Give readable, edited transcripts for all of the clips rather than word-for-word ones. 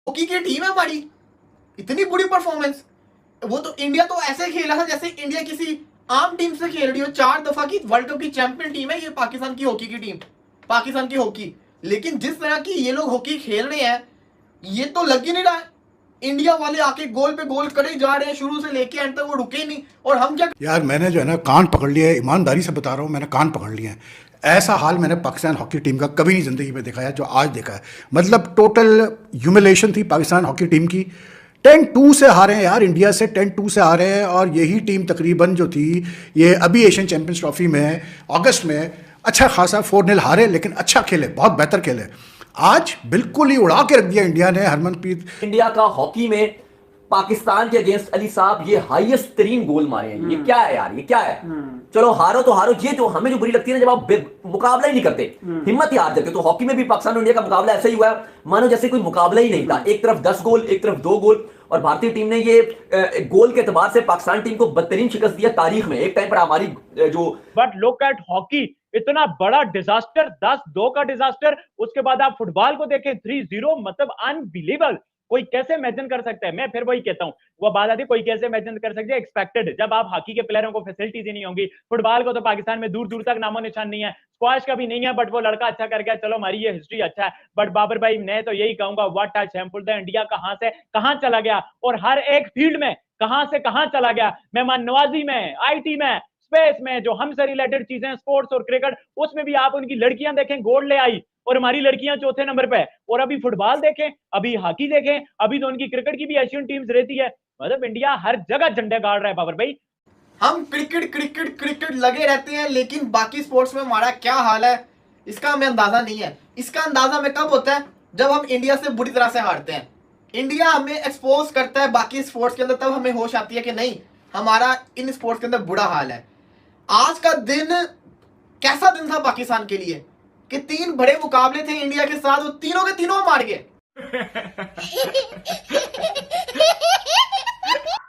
Hockey की team है हमारी, इतनी बुरी परफॉर्मेंस। वो तो इंडिया तो ऐसे खेला था जैसे इंडिया किसी आम टीम से खेल रही हो। 4 दफा की वर्ल्ड कप की चैंपियन टीम है ये पाकिस्तान की हॉकी की टीम, पाकिस्तान की हॉकी। लेकिन जिस तरह की ये लोग हॉकी खेल रहे हैं, ये तो लग ही नहीं रहा है। इंडिया वाले आके गोल पे गोल करे जा रहे हैं शुरू से लेके एंड तक, वो रुके ही नहीं। और हम क्या यार, मैंने जो है ना कान पकड़ लिया है, ईमानदारी से बता रहा हूँ, मैंने कान पकड़ लिए हैं। ऐसा हाल मैंने पाकिस्तान हॉकी टीम का कभी नहीं ज़िंदगी में देखा है जो आज देखा है। मतलब टोटल ह्यूमिलेशन थी पाकिस्तान हॉकी टीम की। 10-2 से हारे हैं यार, इंडिया से 10-2 से हारे हैं। और यही टीम तकरीबन जो थी, ये अभी एशियन चैंपियंस ट्रॉफी में अगस्त में अच्छा खासा 4-0 हारे, लेकिन अच्छा खेले, बहुत बेहतर खेले। आज बिल्कुल ही उड़ा के रख दिया इंडिया ने। हरमनप्रीत इंडिया का हॉकी में पाकिस्तान के अगेंस्ट अली साहब ये हाईएस्ट तरीन गोल मारे हैं। ये क्या है यार, ये क्या है? चलो हारो तो हारो, ये जो हमें जो बुरी लगती है ना, जब आप मुकाबला ही नहीं करते, हिम्मत ही हार जाते। तो हॉकी में भी पाकिस्तान और इंडिया का मुकाबला ऐसा ही हुआ है, मानो जैसे कोई मुकाबला ही नहीं था। एक तरफ 10 गोल, एक तरफ 2 गोल। और भारतीय टीम ने ये गोल के एतबार से पाकिस्तान टीम को बदतरीन शिकस्त दिया तारीख में। एक टाइम पर हमारी जो बट लुक एट हॉकी, इतना बड़ा डिजास्टर, 10-2 का डिजास्टर। उसके बाद आप फुटबॉल को देखें 3-0, मतलब अनबिलीवेबल। कोई कैसे इमेजिन कर सकता है? मैं फिर वही कहता हूं, वो बात आती है कोई कैसे इमेजिन कर सकता है एक्सपेक्टेड, जब आप हॉकी के प्लेयरों को फैसिलिटीज ही नहीं होंगी। फुटबॉल को तो पाकिस्तान में दूर दूर तक नामो निशान नहीं है, स्क्वाश का भी नहीं है, बट वो लड़का अच्छा कर गया, चलो हमारी ये हिस्ट्री अच्छा है। बट बाबर भाई, मैं तो यही कहूंगा, व्हाट अ शेमफुल था। इंडिया कहां से कहां चला गया, और हर एक फील्ड में कहां से कहां चला गया। मेहमान नवाजी में, आईटी में, स्पेस में, जो हमसे रिलेटेड चीजें, स्पोर्ट्स और क्रिकेट, उसमें भी आप उनकी लड़कियां देखें, गोल्ड ले आई, और हमारी लड़कियां चौथे नंबर पे। और अभी फुटबॉल देखें, अभी हॉकी देखें, अभी तो उनकी क्रिकेट की भी एशियन टीम्स रहती है। मतलब इंडिया हर जगह झंडे गाड़ रहा है बाबर भाई। हम क्रिकेट क्रिकेट क्रिकेट लगे रहते हैं, लेकिन बाकी स्पोर्ट्स में हमारा क्या हाल है इसका हमें अंदाजा नहीं है। इसका अंदाजा हमें कब होता है? जब हम इंडिया से बुरी तरह से हारते हैं। इंडिया हमें एक्सपोज करता है बाकी स्पोर्ट्स के अंदर, तब हमें होश आती है कि नहीं, हमारा इन स्पोर्ट्स के अंदर बुरा हाल है। आज का दिन कैसा दिन था पाकिस्तान के लिए कि 3 बड़े मुकाबले थे इंडिया के साथ, वो तीनों के तीनों मार गए।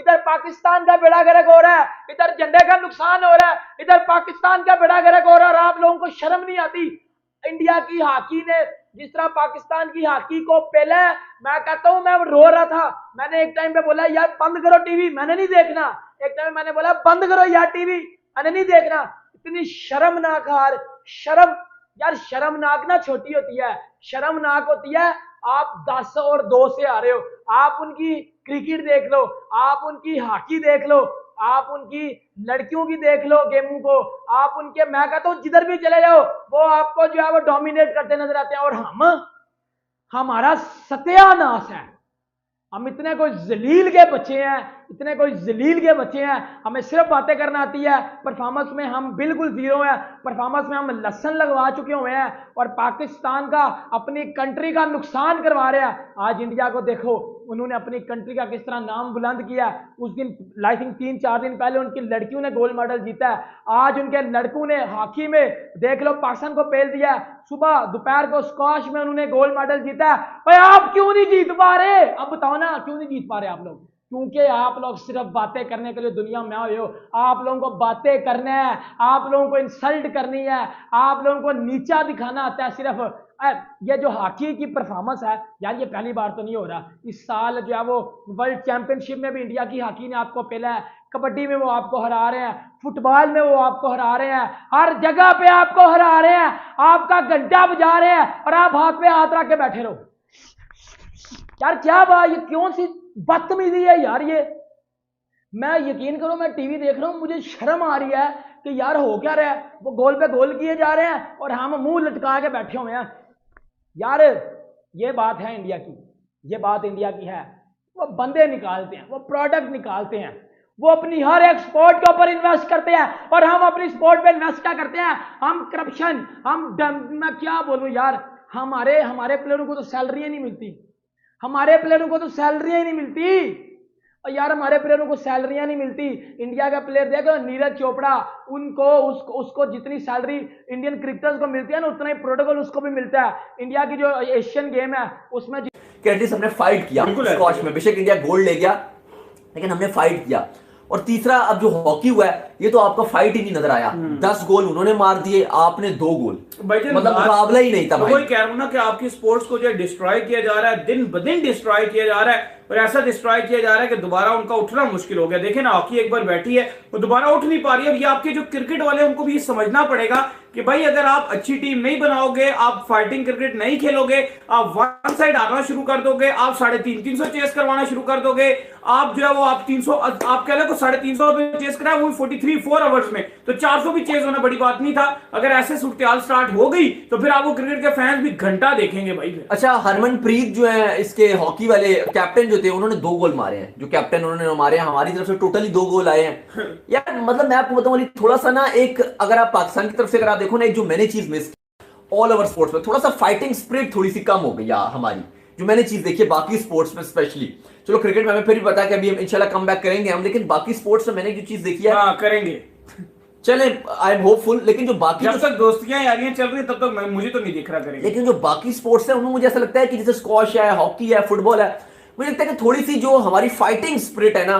इधर पाकिस्तान का बेड़ा गर्क हो रहा है, इधर झंडे का नुकसान हो रहा है, इधर पाकिस्तान का बेड़ा गर्क हो रहा है, और आप लोगों को शर्म नहीं आती? इंडिया की हॉकी ने जिस तरह पाकिस्तान की हॉकी को पहले, मैं कहता हूं, मैं रो रहा था। मैंने एक टाइम पे बोला यार बंद करो टीवी, मैंने नहीं देखना। एक टाइम मैंने बोला बंद करो यार टीवी, मैंने नहीं देखना। इतनी शर्मनाक हार। शर्म यार, शर्मनाक ना छोटी होती है, शर्मनाक होती है आप 10 और 2 से आ रहे हो। आप उनकी क्रिकेट देख लो, आप उनकी हॉकी देख लो, आप उनकी लड़कियों की देख लो गेमों को, आप उनके, मैं कहता हूं जिधर भी चले जाओ वो आपको जो है वो डोमिनेट करते नजर आते हैं। और हमारा सत्यानाश है। हम इतने कोई जलील के बच्चे हैं, इतने कोई जलील के बच्चे हैं, हमें सिर्फ बातें करना आती है। परफॉर्मेंस में हम बिल्कुल जीरो हैं, परफॉर्मेंस में हम लसन लगवा चुके हुए हैं, और पाकिस्तान का, अपनी कंट्री का नुकसान करवा रहे हैं। आज इंडिया को देखो, उन्होंने अपनी कंट्री का किस तरह नाम बुलंद किया। उस दिन आई थिंक 3-4 दिन पहले उनकी लड़कियों ने गोल्ड मेडल जीता है। आज उनके लड़कों ने हॉकी में देख लो पाकिस्तान को पेल दिया है। सुबह दोपहर को स्क्वाश में उन्होंने गोल्ड मेडल जीता है। भाई आप क्यों नहीं जीत पा रहे? अब बताओ ना, क्यों नहीं जीत पा रहे आप लोग? क्योंकि आप लोग सिर्फ बातें करने के लिए दुनिया में आए हो। आप लोगों को बातें करना है, आप लोगों को इंसल्ट करनी है, आप लोगों को नीचा दिखाना आता है सिर्फ। ये जो हॉकी की परफॉर्मेंस है यार, ये पहली बार तो नहीं हो रहा। इस साल जो है वो वर्ल्ड चैंपियनशिप में भी इंडिया की हॉकी ने आपको पहला है, कबड्डी में वो आपको हरा रहे हैं, फुटबॉल में वो आपको हरा रहे हैं, हर जगह पे आपको हरा रहे हैं, आपका घंटा बजा रहे हैं, और आप हाथ पे हाथ रख के बैठे रहो। यार क्या बात, ये कौन सी बदतमीजी है यार? ये मैं, यकीन करो, मैं टीवी देख रहा हूं, मुझे शर्म आ रही है कि यार हो क्या रहा है। वो गोल पे गोल किए जा रहे हैं और हम मुंह लटका के बैठे हुए हैं। यार ये बात है इंडिया की, ये बात इंडिया की है। वो बंदे निकालते हैं, वो प्रोडक्ट निकालते हैं, वो अपनी हर एक स्पोर्ट के ऊपर इन्वेस्ट करते हैं, और हम अपनी स्पोर्ट पे इन्वेस्ट क्या करते हैं? हम करप्शन, मैं क्या बोलूं यार, हमारे प्लेयरों को तो सैलरी नहीं मिलती, हमारे प्लेयरों को तो सैलरियां ही नहीं मिलती। और यार हमारे प्लेयरों को सैलरियां नहीं मिलती। इंडिया का प्लेयर देखो, नीरज चोपड़ा, उनको उसको जितनी सैलरी इंडियन क्रिकेटर्स को मिलती है ना, उतना ही प्रोटोकॉल उसको भी मिलता है। इंडिया की जो एशियन गेम है उसमें एटलीस्ट हमने फाइट किया स्क्वाश में। बेशक इंडिया गोल्ड ले गया, लेकिन हमने फाइट किया। और तीसरा अब जो हॉकी हुआ है ये तो आपका फाइट ही नहीं नजर आया। 10 गोल उन्होंने मार दिए, आपने 2 गोल, मतलब मुकाबला ही नहीं था भाई। वही कह रहा हूं ना कि आपकी स्पोर्ट्स को जो डिस्ट्रॉय किया जा रहा है, दिन ब दिन डिस्ट्रॉय किया जा रहा है, और ऐसा डिस्ट्रॉय किया जा रहा है कि दोबारा उनका उठना मुश्किल हो गया। देखिए ना, हॉकी एक बार बैठी है वो दोबारा उठ नहीं पा रही है। अब ये आपके जो क्रिकेट वाले उनको भी समझना पड़ेगा कि भाई अगर आप अच्छी टीम नहीं बनाओगे, आप फाइटिंग क्रिकेट नहीं खेलोगे, आप वन साइड हारना शुरू कर दोगे, आप 350 चेस करवाना शुरू कर दोगे, आप जो है वो आप 300 आप कह रहे हो 350 पे चेस करा वो 4 आवर्स में, तो 400 भी चेस होना बड़ी बात नहीं था। अगर ऐसे सूरत स्टार्ट हो गई तो फिर आपको क्रिकेट के फैंस भी घंटा देखेंगे भाई। अच्छा, हरमनप्रीत जो है इसके हॉकी वाले कैप्टन जो थे उन्होंने 2 गोल मारे हैं, जो कैप्टन उन्होंने मारे हैं, हमारी तरफ से टोटली 2 गोल आए हैं यार। मतलब मैं आपको बताऊं थोड़ा सा ना, एक अगर आप पाकिस्तान की तरफ से अगर आप देखो ना, एक जो मैंने चीज मिस ऑल ओवर स्पोर्ट्स में थोड़ा सा फाइटिंग स्पिरिट थोड़ी सी कम हो गई यार हमारी, जो मैंने चीज देखी है बाकी स्पोर्ट्स में स्पेशली। चलो क्रिकेट में हमें फिर भी पता है कि अभी हम इंशाल्लाह कम बैक करेंगे हम, लेकिन बाकी स्पोर्ट्स में मैंने जो चीज देखी है करेंगे, चले आई एम होपफुल, लेकिन जो बाकी जब तक दोस्तियां यारियां चल रही है तब तक मुझे तो नहीं दिख रहा करेंगे। लेकिन जो बाकी स्पोर्ट्स है उनमें मुझे ऐसा लगता है कि जैसे स्क्वॉश है, हॉकी है, फुटबॉल है, मुझे लगता है कि थोड़ी सी जो हमारी फाइटिंग स्पिरिट है ना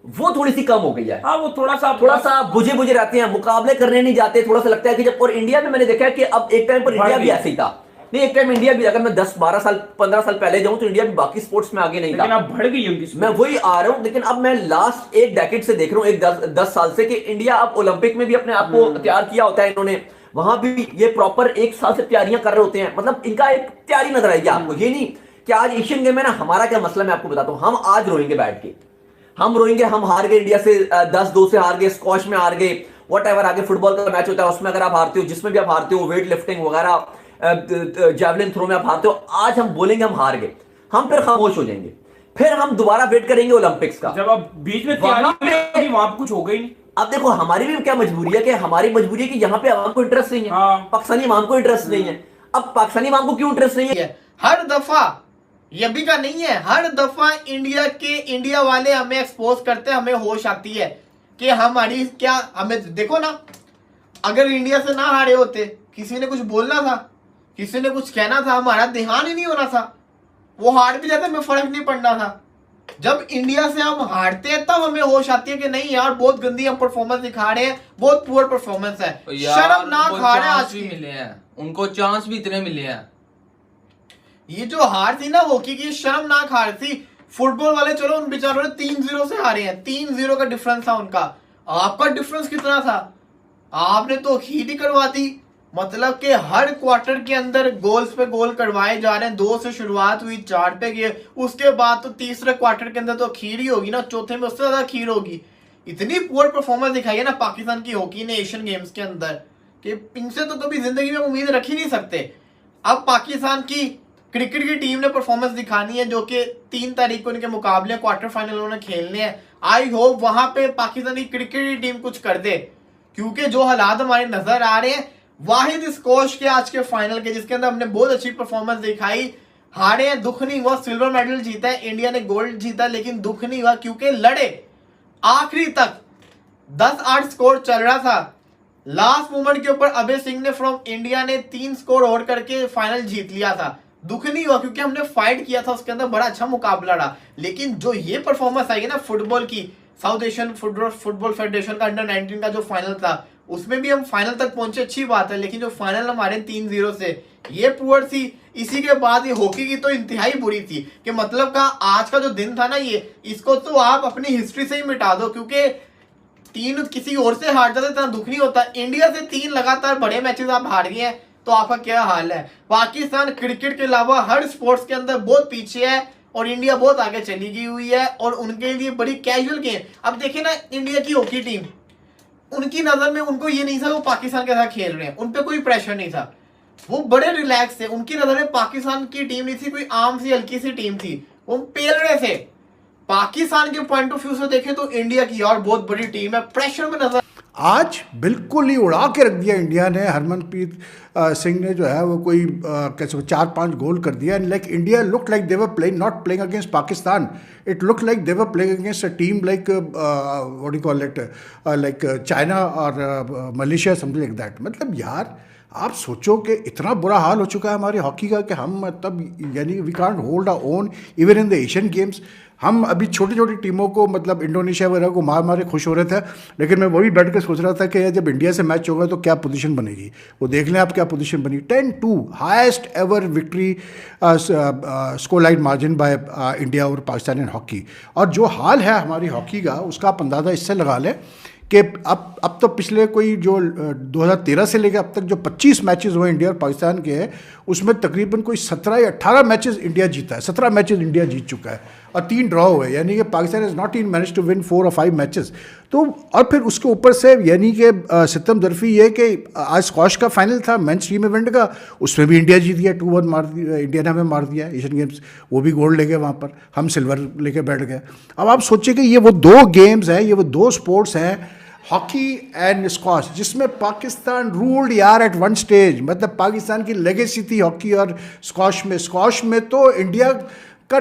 वो थोड़ी सी कम हो गई है। हाँ, वो थोड़ा सा बुझे बुझे रहते हैं, मुकाबले करने नहीं जाते। थोड़ा सा लगता है कि जब, और इंडिया में मैंने देखा है कि अब एक टाइम पर इंडिया भी ऐसे ही था। नहीं, एक टाइम इंडिया भी, अगर मैं 10-12 साल 15 साल पहले जाऊं तो इंडिया भी बाकी स्पोर्ट्स में आगे नहीं था, लेकिन अब बढ़ गई उनकी। मैं वही आ रहा हूं, लेकिन अब मैं लास्ट एक डेकेड से देख रहा हूं, एक 10 साल से, कि इंडिया अब ओलंपिक में भी अपने आप को तैयार किया होता है इन्होंने, वहां भी ये प्रॉपर 1 साल से तैयारियां कर रहे होते हैं। मतलब इनका एक तैयारी नजर आएगी आपको। ये नहीं कि आज एशियन गेम है ना, हमारा क्या मसला मैं आपको बताता हूं, हम आज रोएंगे बैठ के, हम रोएंगे, हम हार गए इंडिया से 10-2 से हार गए, स्क्वॉश में हार गए, व्हाटएवर, आगे फुटबॉल का मैच होता है उसमें अगर आप हारते हो, जिसमें भी आप हारते हो, वेट लिफ्टिंग वगैरह, जैवलिन थ्रो में आप हारते हो, आज हम बोलेंगे हम हार गए, हम फिर खामोश हो जाएंगे, फिर हम दोबारा वेट करेंगे ओलंपिक्स का। जब आप बीच में वहां कुछ हो गई नहीं। अब देखो हमारी भी क्या मजबूरी है, कि हमारी मजबूरी है कि यहाँ पे आवाम को इंटरेस्ट नहीं है, पाकिस्तानी आवाम को इंटरेस्ट नहीं है। अब पाकिस्तानी आवाम को क्यों इंटरेस्ट नहीं है? हर दफा ये भी का नहीं है, हर दफा इंडिया वाले हमें एक्सपोज करते हैं, हमें होश आती है कि हमारी क्या, हमें देखो ना, अगर इंडिया से ना हारे होते, किसी ने कुछ बोलना था, किसी ने कुछ कहना था, हमारा ध्यान ही नहीं होना था, वो हार भी जाते हमें फर्क नहीं पड़ना था। जब इंडिया से हम हारते हैं तब हमें होश आती है कि नहीं यार बहुत गंदी हम परफॉर्मेंस दिखा रहे हैं, बहुत पुअर परफॉर्मेंस है, शर्मनाक हार है आज भी मिले हैं, उनको चांस भी इतने मिले हैं। ये जो हार थी ना हॉकी की, शर्मनाक हार थी। फुटबॉल वाले चलो उन बेचारों ने 3-0 से हारे हैं, 3-0 का डिफरेंस था उनका। आपका डिफरेंस कितना था? आपने तो खीरी करवा दी, मतलब कि हर क्वार्टर के अंदर गोल्स पे गोल करवाए जा रहे हैं। 2 से शुरुआत हुई, 4 पे गए, उसके बाद तो तीसरे क्वार्टर के अंदर तो खीर ही होगी ना, चौथे में उससे ज्यादा खीर होगी। इतनी पुअर परफॉर्मेंस दिखाई है ना पाकिस्तान की हॉकी ने एशियन गेम्स के अंदर, कि इनसे तो कभी जिंदगी में उम्मीद रख ही नहीं सकते। अब पाकिस्तान की क्रिकेट की टीम ने परफॉर्मेंस दिखानी है, जो कि 3 तारीख को इनके मुकाबले क्वार्टर फाइनल उन्होंने खेलने हैं। आई होप वहां पे पाकिस्तानी क्रिकेट की टीम कुछ कर दे, क्योंकि जो हालात हमारे नजर आ रहे हैं, वाहिद स्कॉश के आज के फाइनल के, जिसके अंदर हमने बहुत अच्छी परफॉर्मेंस दिखाई, हारे हैं, दुख नहीं हुआ। सिल्वर मेडल जीता है, इंडिया ने गोल्ड जीता, लेकिन दुख नहीं हुआ क्योंकि लड़े आखिरी तक। 10-8 स्कोर चल रहा था, लास्ट मोमेंट के ऊपर अभय सिंह ने फ्रॉम इंडिया ने 3 स्कोर और करके फाइनल जीत लिया था। दुख नहीं हुआ क्योंकि हमने फाइट किया था, उसके अंदर बड़ा अच्छा मुकाबला रहा। लेकिन जो ये परफॉर्मेंस आई है ना फुटबॉल की, साउथ एशियन फुटबॉल फेडरेशन का अंडर 19 का जो फाइनल था, उसमें भी हम फाइनल तक पहुंचे, अच्छी बात है, लेकिन जो फाइनल हमारे 3-0 से ये पुअर थी। इसी के बाद ये हॉकी की तो इंतहाई बुरी थी, कि मतलब का आज का जो दिन था ना, ये इसको तो आप अपनी हिस्ट्री से ही मिटा दो, क्योंकि 3 किसी और से हार जाते इतना दुख नहीं होता। इंडिया से 3 लगातार बड़े मैचेस आप हार गए हैं, तो आपका क्या हाल है? पाकिस्तान क्रिकेट के अलावा हर स्पोर्ट्स के अंदर बहुत पीछे है, और इंडिया बहुत आगे चली गई हुई है, और उनके लिए बड़ी कैजुअल गेम। अब देखिए ना इंडिया की हॉकी टीम, उनकी नजर में उनको ये नहीं था वो पाकिस्तान के साथ खेल रहे हैं, उन पे कोई प्रेशर नहीं था, वो बड़े रिलैक्स थे। उनकी नजर में पाकिस्तान की टीम नहीं थी कोई आम सी हल्की सी टीम थी, वो पेल रहे थे। पाकिस्तान के पॉइंट ऑफ व्यू से देखें तो इंडिया की और बहुत बड़ी टीम है, प्रेशर में नजर। आज बिल्कुल ही उड़ा के रख दिया इंडिया ने। हरमनप्रीत सिंह ने जो है वो कोई कैसे 4-5 गोल कर दिया। Like India look like they were playing, not playing against Pakistan, it look like they were playing against a team like what do you call it, like China और मलेशिया, समथिंग लाइक दैट। मतलब यार आप सोचो कि इतना बुरा हाल हो चुका है हमारी हॉकी का कि हम मतलब यानी we can't hold our own even in the Asian games. हम अभी छोटी छोटी टीमों को मतलब इंडोनेशिया वगैरह को मार मारे खुश हो रहे थे, लेकिन मैं वही बैठ के सोच रहा था कि जब इंडिया से मैच होगा तो क्या पोजीशन बनेगी। वो देख लें आप क्या पोजीशन बनी, 10-2 highest ever victory score line margin by India और पाकिस्तान इन हॉकी। और जो हाल है हमारी हॉकी का उसका आप अंदाज़ा इससे लगा लें कि अब तो पिछले कोई जो 2013 से लेकर अब तक जो 25 मैचेस हुए इंडिया और पाकिस्तान के, उसमें तकरीबन कोई 17 या 18 मैचेस इंडिया जीता है। 17 मैचेस इंडिया जीत चुका है और 3 ड्रॉ हुए, यानी कि Pakistan is not in manage to win 4 और 5 मैचेस। तो और फिर उसके ऊपर से यानी कि सितम दरफी ये कि आज स्क्वाश का फाइनल था मेंस टीम इवेंट का, उसमें भी इंडिया जीत गया, 2-1 मार दिया इंडिया ने, हमें मार दिया एशियन गेम्स, वो भी गोल्ड ले गए वहाँ पर, हम सिल्वर लेके बैठ गए। अब आप सोचिए कि ये वो 2 गेम्स हैं, ये वो 2 स्पोर्ट्स हैं, हॉकी एंड स्क्वाश, जिसमें पाकिस्तान रूल्ड यार एट वन स्टेज। मतलब पाकिस्तान की लेगेसी थी हॉकी और स्क्वाश में तो इंडिया का